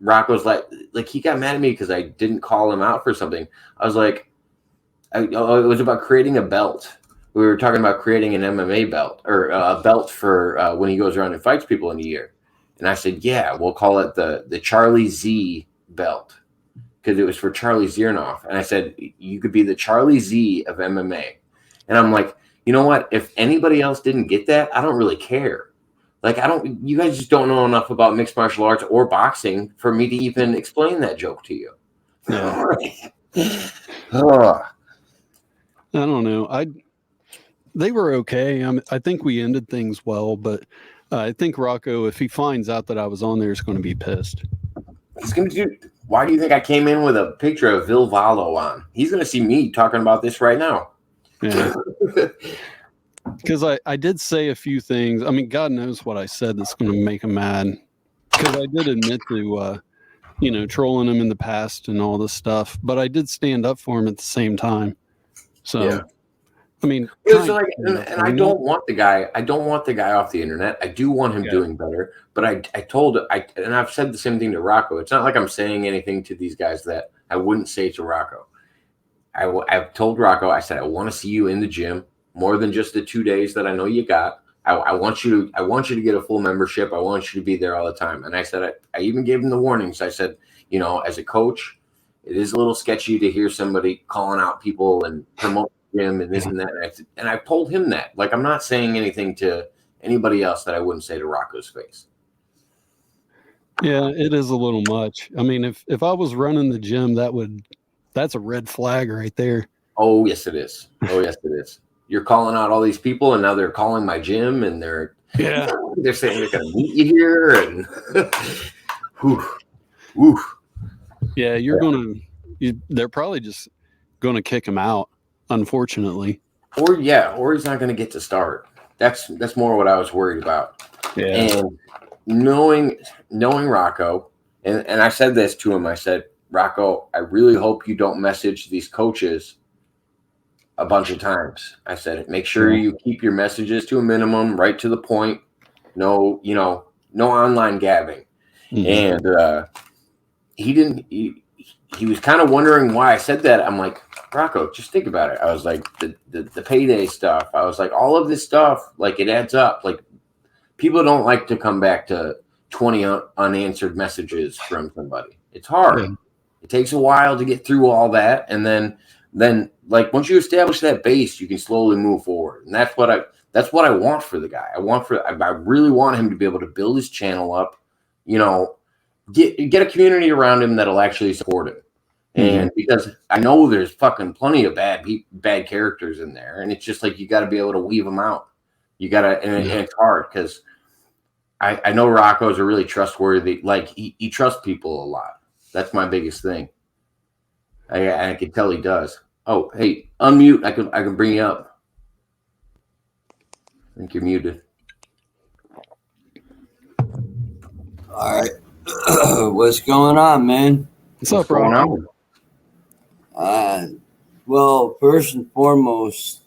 Rocco's like he got mad at me because I didn't call him out for something. I was like, it was about creating a belt. We were talking about creating an MMA belt or a belt for when he goes around and fights people in a year. And I said, yeah, we'll call it the Charlie Z belt because it was for Charlie Ziernoff. And I said, you could be the Charlie Z of MMA. And I'm like, you know what? If anybody else didn't get that, I don't really care. Like, you guys just don't know enough about mixed martial arts or boxing for me to even explain that joke to you. Yeah. Oh. I don't know. They were okay. I think we ended things well, but I think Rocco, if he finds out that I was on there, is going to be pissed. He's going to do. Why do you think I came in with a picture of Vilvallo on? He's going to see me talking about this right now. Yeah. Because I did say a few things. I mean, God knows what I said that's going to make him mad. Because I did admit to, trolling him in the past and all this stuff. But I did stand up for him at the same time. So, yeah. I mean, and I don't want the guy. I don't want the guy off the internet. I do want him doing better. But I told and I've said the same thing to Rocco. It's not like I'm saying anything to these guys that I wouldn't say to Rocco. I've told Rocco. I said I want to see you in the gym more than just the 2 days that I know you got. I want you to get a full membership. I want you to be there all the time. And I said I even gave him the warnings. I said, as a coach, it is a little sketchy to hear somebody calling out people and promote him and this and that. And I told him that. Like, I'm not saying anything to anybody else that I wouldn't say to Rocco's face. Yeah, it is a little much. I mean, if I was running the gym, that's a red flag right there. Oh, yes, it is. You're calling out all these people, and now they're calling my gym, and they're saying they're going to meet you here, and yeah, they're probably just going to kick him out, unfortunately. Or he's not going to get to start. That's more what I was worried about. Yeah. And knowing Rocco, and I said this to him. I said, Rocco, I really hope you don't message these coaches a bunch of times. I said, make sure you keep your messages to a minimum, right to the point. No online gabbing. Mm-hmm. And he didn't. He was kind of wondering why I said that. I'm like, Rocco, just think about it. I was like, the payday stuff. I was like, all of this stuff, like, it adds up. Like, people don't like to come back to 20 unanswered messages from somebody. It's hard. Yeah. It takes a while to get through all that, and then like once you establish that base, you can slowly move forward. And that's what I want for the guy. I really want him to be able to build his channel up, get a community around him that'll actually support him. And because I know there's fucking plenty of bad characters in there, and it's just like you got to be able to weave them out. You got to, and it's hard because I know Rocco's a really trustworthy. Like he trusts people a lot. That's my biggest thing. I can tell he does. Oh, hey, unmute. I can bring you up. I think you're muted. All right. What's going on, man? What's up, Rocko? Well, first and foremost,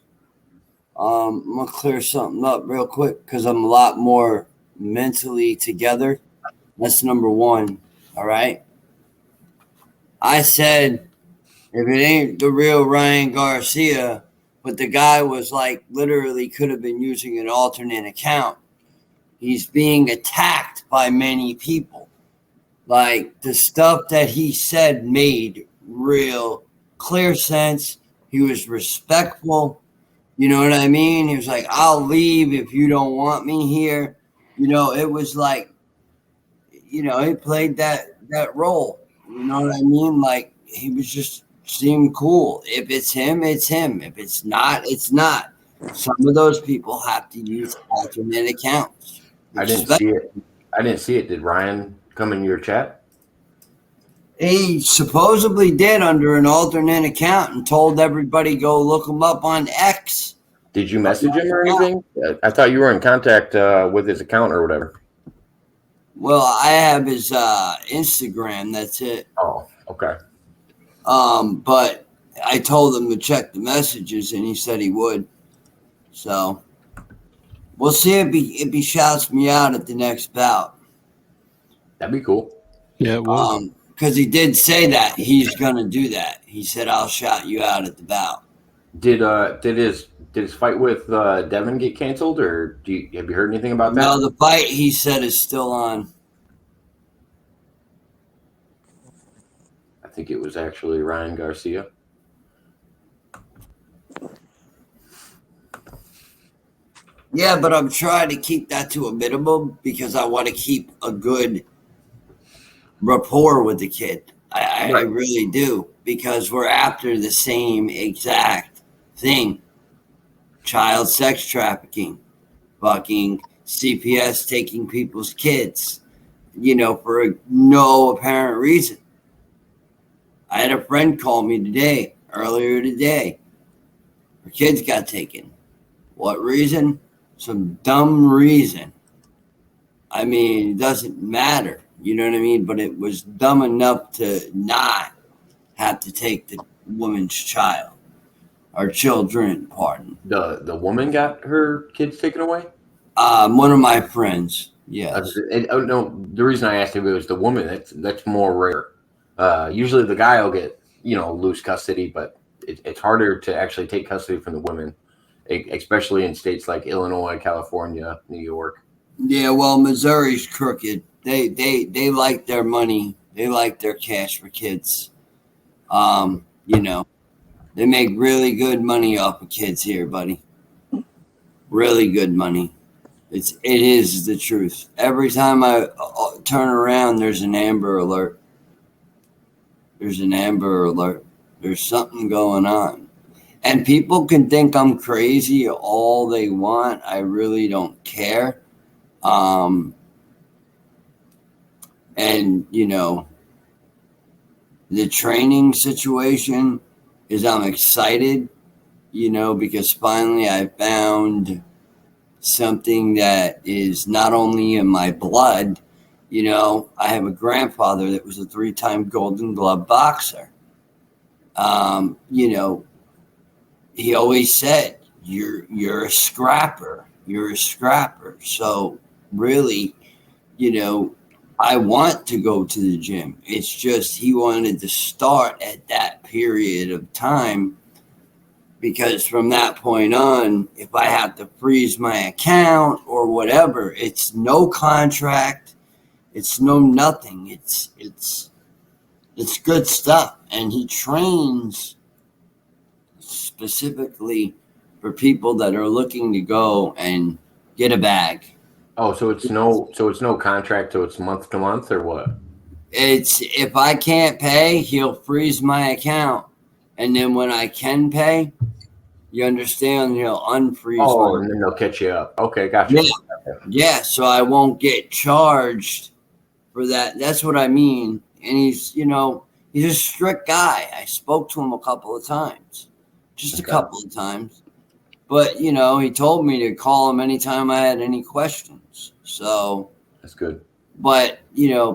I'm going to clear something up real quick because I'm a lot more mentally together. That's number one. All right. I said, if it ain't the real Ryan Garcia, but the guy was like literally could have been using an alternate account. He's being attacked by many people. Like, the stuff that he said made real clear sense. He was respectful. You know what I mean? He was like, I'll leave if you don't want me here. It was like, he played that role. You know what I mean? Like, he was just seemed cool. If it's him, it's him. If it's not, it's not. Some of those people have to use alternate accounts. I didn't see it. Did Ryan come in your chat? He supposedly did under an alternate account and told everybody go look him up on X. Did you message him or anything? I thought you were in contact with his account or whatever. Well, I have his Instagram. That's it. Oh, okay. But I told him to check the messages, and he said he would. So we'll see if he shouts me out at the next bout. That'd be cool. Yeah, it was. Because he did say that he's gonna do that. He said, "I'll shout you out at the bout." Did his fight with Devin get canceled, or have you heard anything about that? No, the fight he said is still on. I think it was actually Ryan Garcia. Yeah, but I'm trying to keep that to a minimum because I want to keep a good rapport with the kid. I Right. really do, because we're after the same exact thing: child sex trafficking, fucking CPS taking people's kids, for no apparent reason. I had a friend call me earlier today. Her kids got taken. What reason? Some dumb reason. I mean, it doesn't matter. You know what I mean? But it was dumb enough to not have to take the woman's child or children, pardon. The woman got her kids taken away. One of my friends, yes. No, the reason I asked if it was the woman, that's more rare. Usually the guy will get loose custody, but it's harder to actually take custody from the women, especially in states like Illinois, California, New York. Yeah, well, Missouri's crooked. They like their money. They like their cash for kids. They make really good money off of kids here, buddy. Really good money. It is the truth. Every time I turn around, there's an Amber Alert. There's an Amber Alert. There's something going on. And people can think I'm crazy all they want. I really don't care. And the training situation is, I'm excited, because finally I found something that is not only in my blood. I have a grandfather that was a 3-time Golden Glove boxer. He always said, you're a scrapper. You're a scrapper. So really, I want to go to the gym. It's just he wanted to start at that period of time, because from that point on, if I have to freeze my account or whatever, it's no contract. It's no nothing. It's good stuff. And he trains specifically for people that are looking to go and get a bag. Oh, so it's no contract, so it's month to month, or what? It's, if I can't pay, he'll freeze my account, and then when I can pay, you understand, he'll unfreeze. Oh, and then they'll catch you up. Okay, gotcha. Yeah, so I won't get charged for that. That's what I mean. And he's a strict guy. I spoke to him a couple of times, just a couple of times. But, he told me to call him anytime I had any questions. So that's good. But,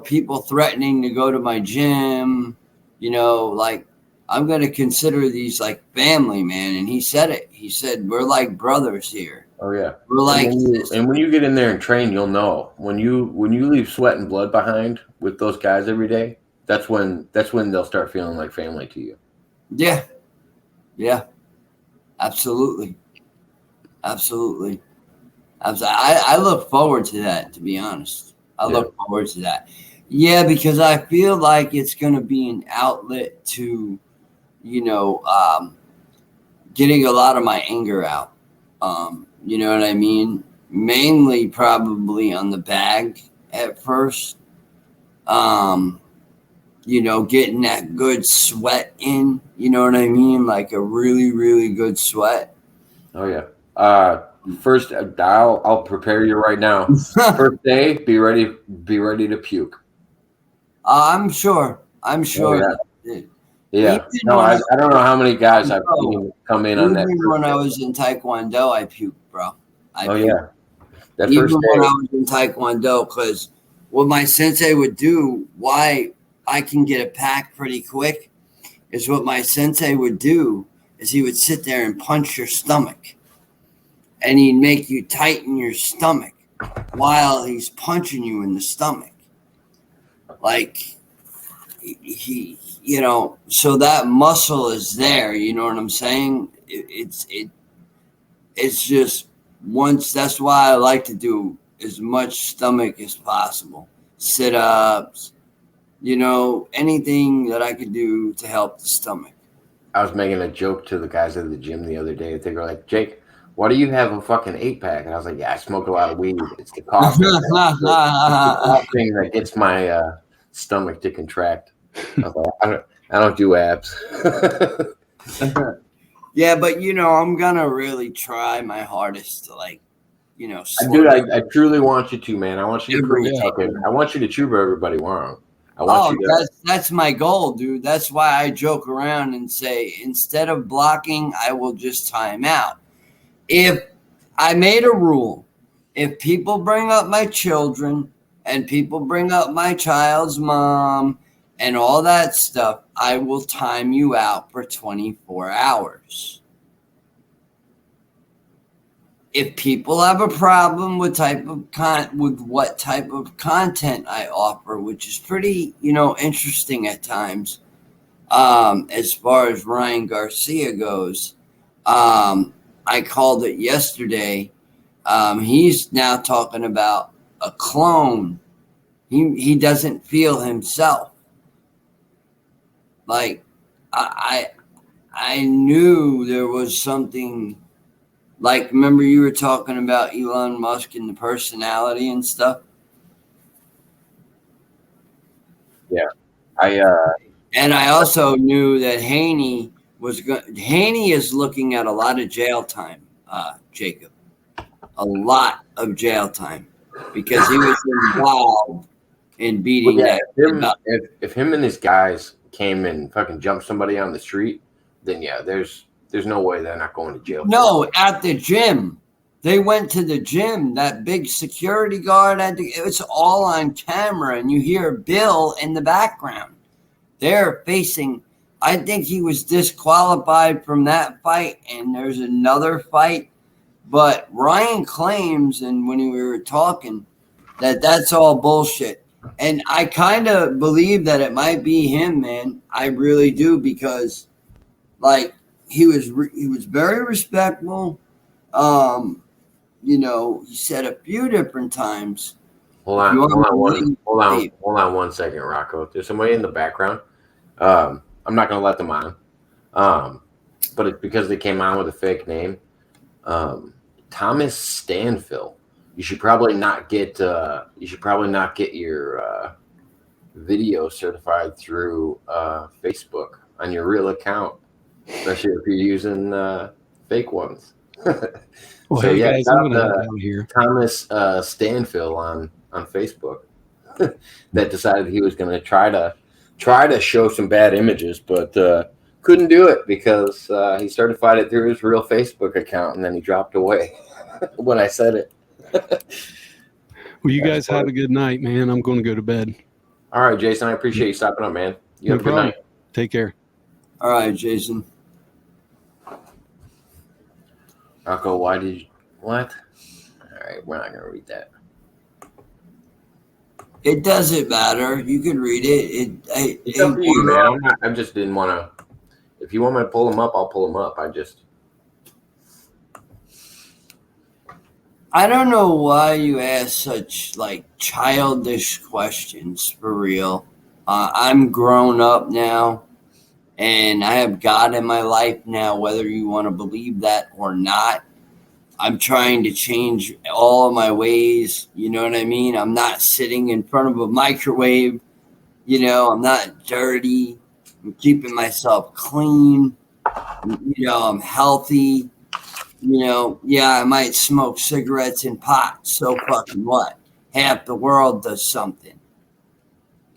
people threatening to go to my gym, like, I'm going to consider these like family, man. And he said it. He said, we're like brothers here. Oh, yeah. We're like, and when you get in there and train, you'll know. When you leave sweat and blood behind with those guys every day, that's when they'll start feeling like family to you. Yeah. Yeah. Absolutely. Absolutely. I look forward to that, to be honest. I look forward to that. Yeah, because I feel like it's going to be an outlet to, getting a lot of my anger out. You know what I mean? Mainly probably on the bag at first. Getting that good sweat in, you know what I mean? Like a really, really good sweat. Oh, yeah. First, I'll prepare you right now. First day, be ready to puke. I'm sure. Oh, yeah. No, I don't know how many guys I've seen come in on that. When I was in Taekwondo, I puked, bro. Yeah. That even first day. when I was in Taekwondo, because what my sensei would do, why I can get a pack pretty quick, is what my sensei would do is he would sit there and punch your stomach. And he'd make you tighten your stomach while he's punching you in the stomach. like so that muscle is there. You know what I'm saying? It's just once. That's why I like to do as much stomach as possible, sit-ups, anything that I could do to help the stomach. I was making a joke to the guys at the gym the other day. They were like, Jake, why do you have a fucking 8-pack? And I was like, yeah, I smoke a lot of weed. It's the cough. It's the cough thing that gets my stomach to contract. I was like, I don't do abs. Yeah, but I'm gonna really try my hardest to I truly want you to, man. I want you to prove I want you to prove everybody wrong. That's my goal, dude. That's why I joke around and say instead of blocking, I will just time out. If I made a rule, if people bring up my children and people bring up my child's mom and all that stuff, I will time you out for 24 hours. If people have a problem with what type of content I offer, which is pretty, interesting at times, as far as Ryan Garcia goes, I called it yesterday. He's now talking about a clone. He doesn't feel himself. Like I knew there was something. Like, remember you were talking about Elon Musk and the personality and stuff? Yeah. And I also knew that Haney is looking at a lot of jail time, Jacob. A lot of jail time. Because he was involved in beating that kid up. If him and his guys came and fucking jumped somebody on the street, then yeah, there's no way they're not going to jail. No, at the gym. They went to the gym. That big security guard it's all on camera, and you hear Bill in the background. They're facing. I think he was disqualified from that fight, and there's another fight. But Ryan claims, and when we were talking, that's all bullshit. And I kind of believe that it might be him, man. I really do, because, like, he was very respectful. He said a few different times. Hold on 1 second, Rocko. There's somebody in the background. I'm not gonna let them on. But it's because they came on with a fake name. Thomas Stanfill. You should probably not get your video certified through Facebook on your real account. Especially if you're using fake ones. Well, so, hey guys, I'm gonna here. Thomas Stanfill on Facebook that decided he was going to try to show some bad images, but couldn't do it because he certified it through his real Facebook account, and then he dropped away when I said it. Well, you guys have a good night, man. I'm going to go to bed. All right, Jason. I appreciate you stopping up, man. You have a good night. Take care. All right, Jason. Rocko, why did you... What? All right, we're not going to read that. It doesn't matter. You can read it. It's up to you, man. I just didn't want to... If you want me to pull them up, I'll pull them up. I don't know why you ask such, childish questions, for real. I'm grown up now. And I have God in my life now, whether you want to believe that or not. I'm trying to change all of my ways. You know what I mean? I'm not sitting in front of a microwave. I'm not dirty. I'm keeping myself clean. I'm healthy. I might smoke cigarettes and pot. So fucking what? Half the world does something.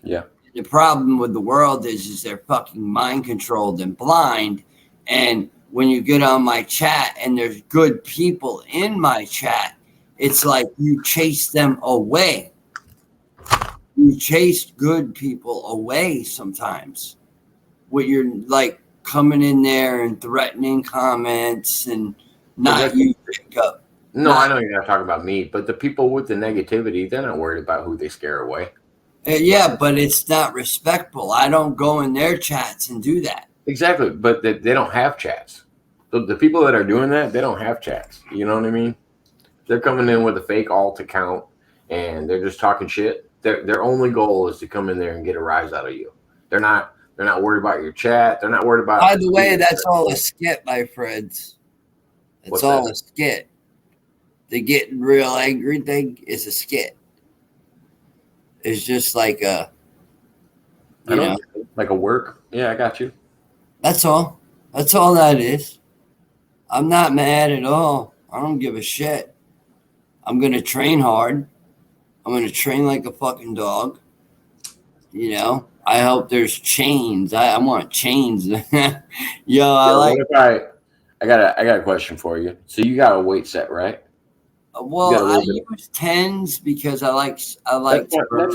Yeah. The problem with the world is they're fucking mind controlled and blind. And when you get on my chat and there's good people in my chat, it's like you chase them away. You chase good people away sometimes. What you're coming in there and threatening comments and not you pick up. No, I know you're not talking about me, but the people with the negativity, they're not worried about who they scare away. Yeah, but it's not respectful. I don't go in their chats and do that. Exactly, but they don't have chats. So the people that are doing that, they don't have chats. You know what I mean? They're coming in with a fake alt account and they're just talking shit. Their only goal is to come in there and get a rise out of you. They're not worried about your chat. They're not worried about. By the way, that's all a skit, my friends. It's all a skit. The getting real angry thing is a skit. It's just like a, like a work. Yeah, I got you. That's all. That's all that is. I'm not mad at all. I don't give a shit. I'm going to train hard. I'm going to train like a fucking dog. You know, I hope there's chains. I want chains. Yo, I got a question for you. So you got a weight set, right? Well, I use 10s because I like that's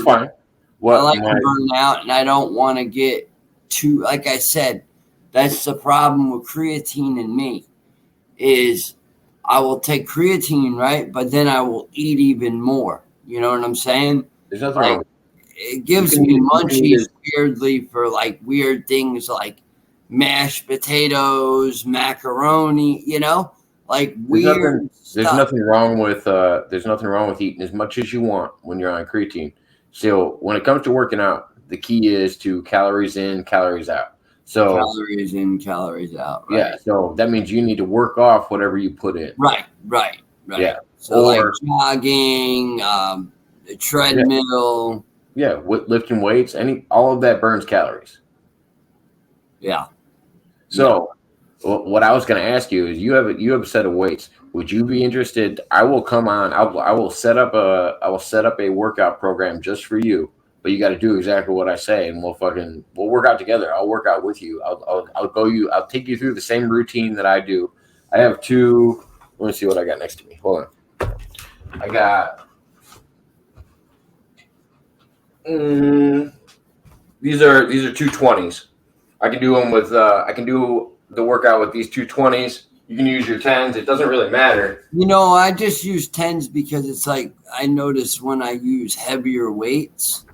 fine. I like to burn out, and I don't want to get too. Like I said, that's the problem with creatine and me. Is I will take creatine, right, but then I will eat even more. You know what I'm saying? There's nothing wrong. It gives me munchies weirdly for like weird things like mashed potatoes, macaroni. You know, like weird. There's nothing wrong with eating as much as you want when you're on creatine. So when it comes to working out, the key is to calories in, calories out. So calories in, calories out. Right? Yeah. So that means you need to work off whatever you put in. Right. Yeah. So like jogging, the treadmill. Yeah, lifting weights, all of that burns calories. Yeah. So what I was going to ask you is, you have a set of weights. Would you be interested? I will come on. I will set up a workout program just for you. But you got to do exactly what I say, and we'll work out together. I'll work out with you. I'll take you through the same routine that I do. I have two. Let me see what I got next to me. Hold on. I got. These are 220s. I can do them with. I can do the workout with these 220s. You can use your 10s. It doesn't really matter. You know, I just use 10s because it's like I notice when I use heavier weights,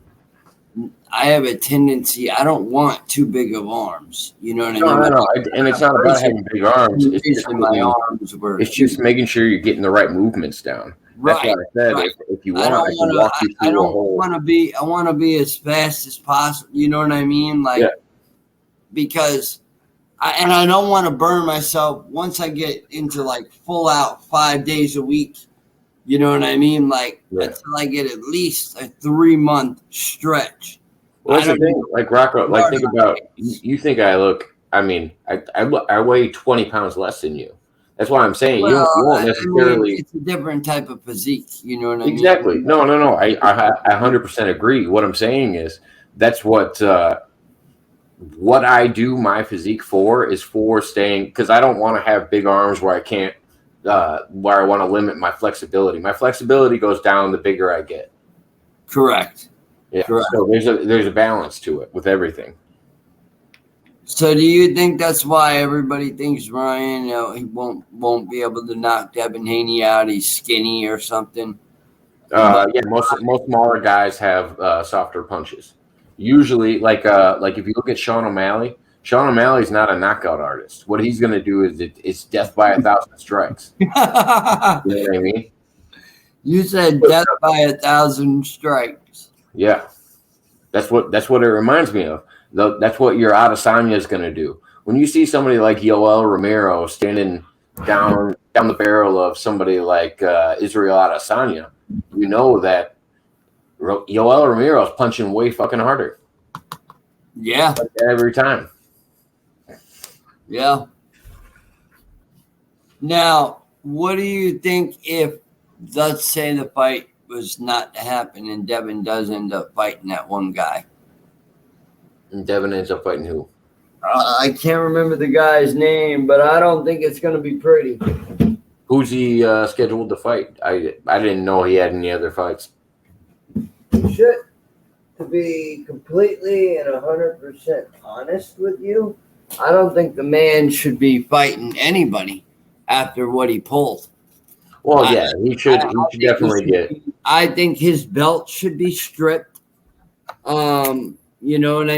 I have a tendency. I don't want too big of arms. You know what I mean? No. And it's not about having big arms. It's just making sure you're getting the right movements down. That's what I said. Right. If you want, I can walk you through the whole. I want to be as fast as possible. You know what I mean? Because I don't want to burn myself once I get into like full out 5 days a week. You know what I mean? Until I get at least a 3-month stretch. Well, that's the thing. Like Rocko, think about you. Think I look? I mean, I weigh 20 pounds less than you. That's why I'm saying you won't necessarily. It's a different type of physique. You know what I mean? Exactly. No. I 100% agree. What I'm saying is that's what I do my physique for is for staying, because I don't want to have big arms where I can't, where I want to limit my flexibility. My flexibility goes down the bigger I get. Correct. Yeah. Correct. So there's a balance to it with everything. So do you think that's why everybody thinks Ryan, he won't be able to knock Devin Haney out? He's skinny or something. Yeah, most smaller guys have softer punches. Usually, like if you look at Sean O'Malley's not a knockout artist. What he's going to do is it's death by 1,000 strikes. You know what I mean? You said death by 1,000 strikes. Yeah, that's what it reminds me of. That's what your Adesanya is going to do. When you see somebody like Yoel Romero standing down the barrel of somebody like Israel Adesanya, you know that Yoel Romero is punching way fucking harder. Yeah. Every time. Yeah. Now, what do you think if, let's say, the fight was not to happen and Devin does end up fighting that one guy? And Devin ends up fighting who? I can't remember the guy's name, but I don't think it's going to be pretty. Who's he scheduled to fight? I didn't know he had any other fights. Shit. To be completely and 100% honest with you, I don't think the man should be fighting anybody after what he pulled. Well, yeah, he should definitely get. I think his belt should be stripped. You know what I